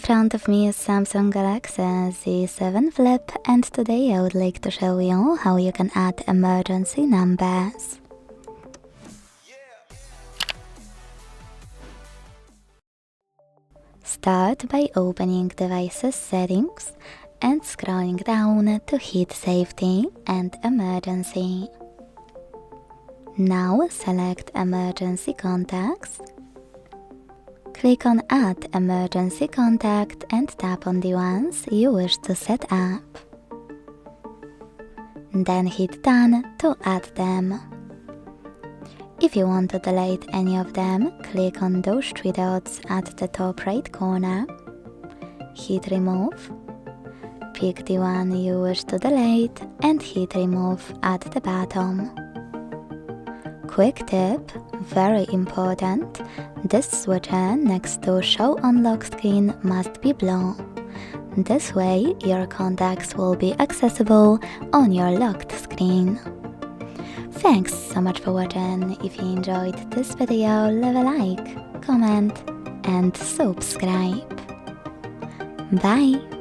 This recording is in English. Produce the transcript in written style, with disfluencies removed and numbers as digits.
front of me is Samsung Galaxy Z7 Flip, and today I would like to show you how you can add emergency numbers. Start by opening Devices Settings and scrolling down to hit Safety and Emergency. Now select Emergency Contacts. Click on Add Emergency Contact and tap on the ones you wish to set up. Then hit Done to add them. If you want to delete any of them, click on those three dots at the top right corner. Hit Remove. Pick the one you wish to delete and hit Remove at the bottom. Quick tip, very important, this switcher next to Show on Lock Screen must be blue. This way your contacts will be accessible on your locked screen. Thanks so much for watching. If you enjoyed this video, leave a like, comment and subscribe. Bye!